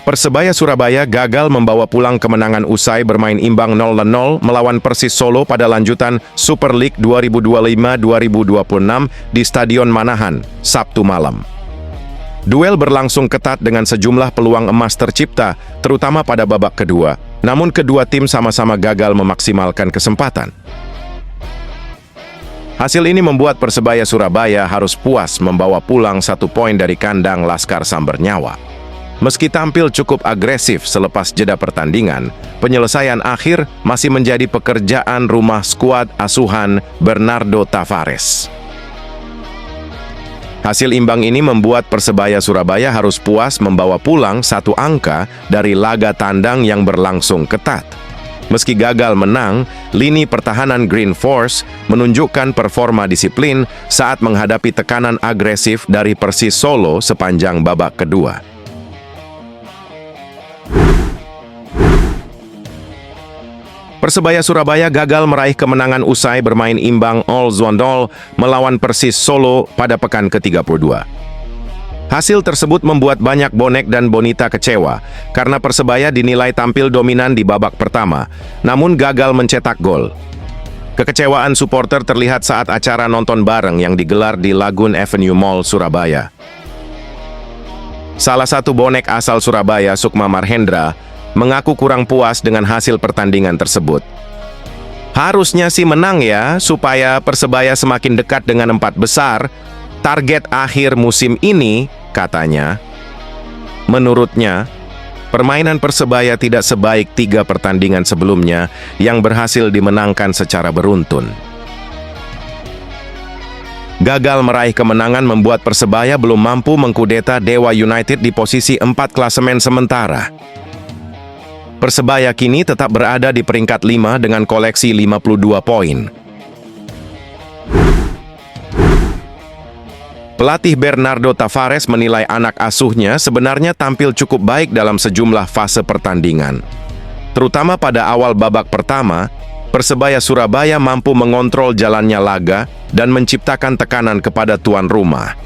Persebaya Surabaya gagal membawa pulang kemenangan usai bermain imbang 0-0 melawan Persis Solo pada lanjutan Super League 2025-2026 di Stadion Manahan, Sabtu malam. Duel berlangsung ketat dengan sejumlah peluang emas tercipta, terutama pada babak kedua. Namun kedua tim sama-sama gagal memaksimalkan kesempatan. Hasil ini membuat Persebaya Surabaya harus puas membawa pulang 1 poin dari kandang Laskar Sambernyawa. Meski tampil cukup agresif selepas jeda pertandingan, penyelesaian akhir masih menjadi pekerjaan rumah skuad asuhan Bernardo Tavares. Hasil imbang ini membuat Persebaya Surabaya harus puas membawa pulang 1 angka dari laga tandang yang berlangsung ketat. Meski gagal menang, lini pertahanan Green Force menunjukkan performa disiplin saat menghadapi tekanan agresif dari Persis Solo sepanjang babak kedua. Persebaya Surabaya gagal meraih kemenangan usai bermain imbang 0-0 melawan Persis Solo pada pekan ke-32. Hasil tersebut membuat banyak bonek dan bonita kecewa karena Persebaya dinilai tampil dominan di babak pertama, namun gagal mencetak gol. Kekecewaan supporter terlihat saat acara nonton bareng yang digelar di Lagoon Avenue Mall, Surabaya. Salah satu bonek asal Surabaya, Sukma Marhendra, mengaku kurang puas dengan hasil pertandingan tersebut. Harusnya sih menang ya, supaya Persebaya semakin dekat dengan 4 besar, target akhir musim ini, katanya. Menurutnya, permainan Persebaya tidak sebaik 3 pertandingan sebelumnya yang berhasil dimenangkan secara beruntun. Gagal meraih kemenangan membuat Persebaya belum mampu mengkudeta Dewa United di posisi 4 klasemen sementara. Persebaya kini tetap berada di peringkat 5 dengan koleksi 52 poin. Pelatih Bernardo Tavares menilai anak asuhnya sebenarnya tampil cukup baik dalam sejumlah fase pertandingan. Terutama pada awal babak pertama, Persebaya Surabaya mampu mengontrol jalannya laga dan menciptakan tekanan kepada tuan rumah.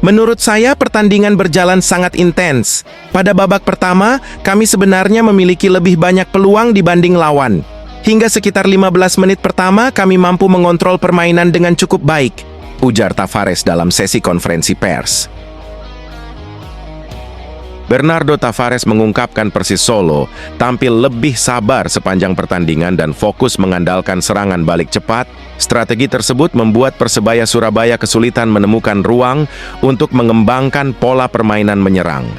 Menurut saya, pertandingan berjalan sangat intens. Pada babak pertama, kami sebenarnya memiliki lebih banyak peluang dibanding lawan. Hingga sekitar 15 menit pertama, kami mampu mengontrol permainan dengan cukup baik, ujar Tavares dalam sesi konferensi pers. Bernardo Tavares mengungkapkan Persis Solo tampil lebih sabar sepanjang pertandingan dan fokus mengandalkan serangan balik cepat. Strategi tersebut membuat Persebaya Surabaya kesulitan menemukan ruang untuk mengembangkan pola permainan menyerang.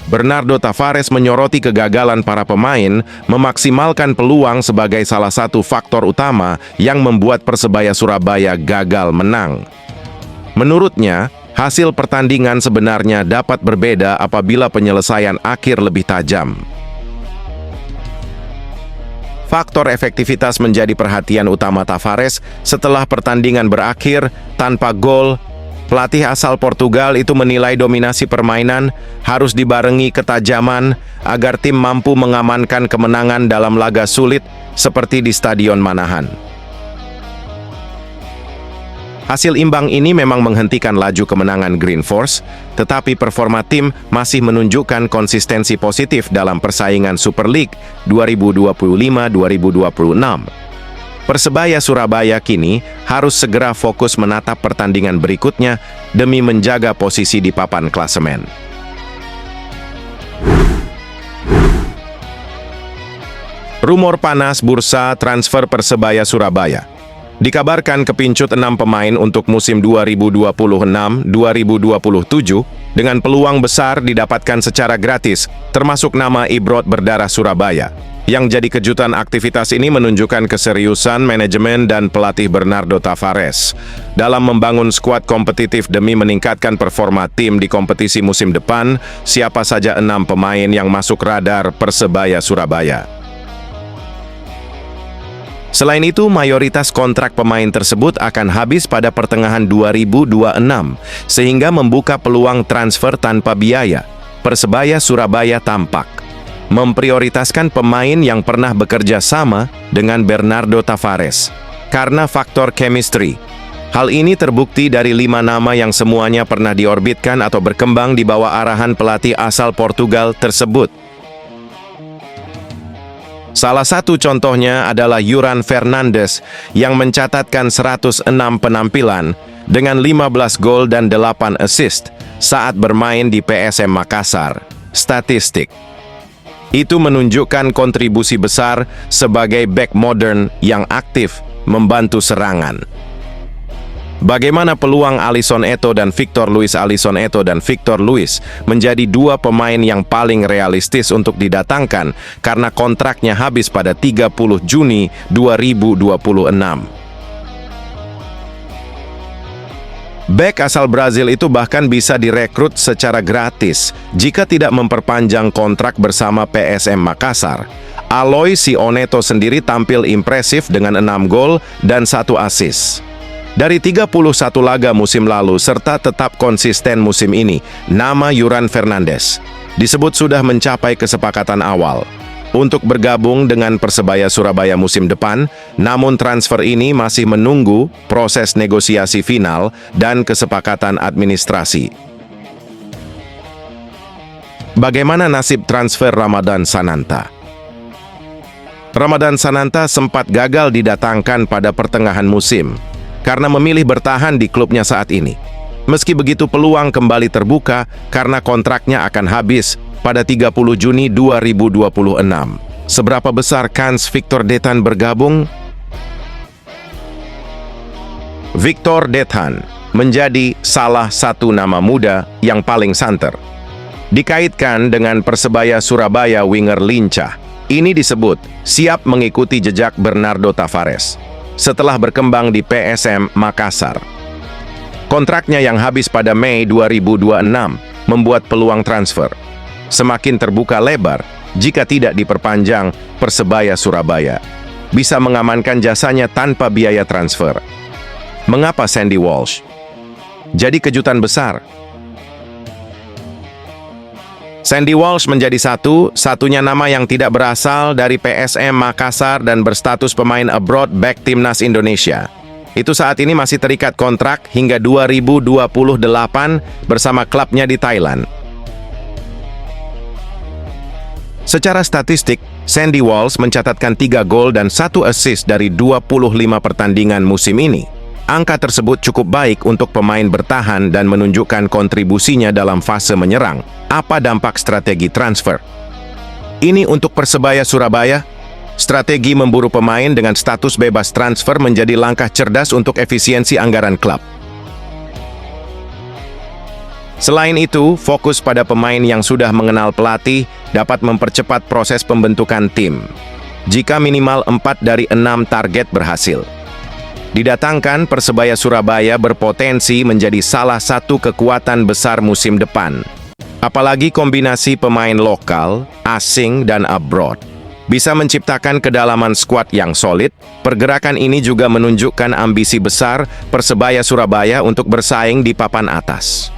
Bernardo Tavares menyoroti kegagalan para pemain memaksimalkan peluang sebagai salah satu faktor utama yang membuat Persebaya Surabaya gagal menang. Menurutnya, hasil pertandingan sebenarnya dapat berbeda apabila penyelesaian akhir lebih tajam. Faktor efektivitas menjadi perhatian utama Tavares setelah pertandingan berakhir tanpa gol. Pelatih asal Portugal itu menilai dominasi permainan harus dibarengi ketajaman agar tim mampu mengamankan kemenangan dalam laga sulit seperti di Stadion Manahan. Hasil imbang ini memang menghentikan laju kemenangan Green Force, tetapi performa tim masih menunjukkan konsistensi positif dalam persaingan Super League 2025-2026. Persebaya Surabaya kini harus segera fokus menatap pertandingan berikutnya demi menjaga posisi di papan klasemen. Rumor panas bursa transfer Persebaya Surabaya. Dikabarkan kepincut 6 pemain untuk musim 2026-2027 dengan peluang besar didapatkan secara gratis, termasuk nama Ibrot Berdarah Surabaya. Yang jadi kejutan, aktivitas ini menunjukkan keseriusan manajemen dan pelatih Bernardo Tavares dalam membangun skuad kompetitif demi meningkatkan performa tim di kompetisi musim depan. Siapa saja 6 pemain yang masuk radar Persebaya Surabaya? Selain itu, mayoritas kontrak pemain tersebut akan habis pada pertengahan 2026, sehingga membuka peluang transfer tanpa biaya. Persebaya Surabaya tampak memprioritaskan pemain yang pernah bekerja sama dengan Bernardo Tavares karena faktor chemistry. Hal ini terbukti dari 5 nama yang semuanya pernah diorbitkan atau berkembang di bawah arahan pelatih asal Portugal tersebut. Salah satu contohnya adalah Juran Fernandes yang mencatatkan 106 penampilan dengan 15 gol dan 8 assist saat bermain di PSM Makassar. Statistik itu menunjukkan kontribusi besar sebagai bek modern yang aktif membantu serangan. Bagaimana peluang Alisson Eto dan Victor Luis? Alisson Eto dan Victor Luis menjadi 2 pemain yang paling realistis untuk didatangkan karena kontraknya habis pada 30 Juni 2026. Bek asal Brazil itu bahkan bisa direkrut secara gratis jika tidak memperpanjang kontrak bersama PSM Makassar. Aloy Sioneto sendiri tampil impresif dengan 6 gol dan 1 assist dari 31 laga musim lalu serta tetap konsisten musim ini. Nama Juran Fernandes disebut sudah mencapai kesepakatan awal untuk bergabung dengan Persebaya Surabaya musim depan, namun transfer ini masih menunggu proses negosiasi final dan kesepakatan administrasi. Bagaimana nasib transfer Ramadan Sananta? Ramadan Sananta sempat gagal didatangkan pada pertengahan musim karena memilih bertahan di klubnya saat ini. Meski begitu, peluang kembali terbuka karena kontraknya akan habis pada 30 Juni 2026. Seberapa besar kans Victor Dethan bergabung? Victor Dethan menjadi salah satu nama muda yang paling santer. Dikaitkan dengan Persebaya Surabaya winger lincah, ini disebut siap mengikuti jejak Bernardo Tavares setelah berkembang di PSM Makassar. Kontraknya yang habis pada Mei 2026 membuat peluang transfer semakin terbuka lebar jika tidak diperpanjang. Persebaya Surabaya bisa mengamankan jasanya tanpa biaya transfer. Mengapa Sandy Walsh jadi kejutan besar? Sandy Walsh menjadi satu-satunya nama yang tidak berasal dari PSM Makassar dan berstatus pemain abroad back timnas Indonesia. Itu saat ini masih terikat kontrak hingga 2028 bersama klubnya di Thailand. Secara statistik, Sandy Walsh mencatatkan 3 gol dan 1 assist dari 25 pertandingan musim ini. Angka tersebut cukup baik untuk pemain bertahan dan menunjukkan kontribusinya dalam fase menyerang. Apa dampak strategi transfer ini untuk Persebaya Surabaya? Strategi memburu pemain dengan status bebas transfer menjadi langkah cerdas untuk efisiensi anggaran klub. Selain itu, fokus pada pemain yang sudah mengenal pelatih dapat mempercepat proses pembentukan tim. Jika minimal 4 dari 6 target berhasil didatangkan, Persebaya Surabaya berpotensi menjadi salah satu kekuatan besar musim depan. Apalagi kombinasi pemain lokal, asing, dan abroad bisa menciptakan kedalaman skuad yang solid. Pergerakan ini juga menunjukkan ambisi besar Persebaya Surabaya untuk bersaing di papan atas.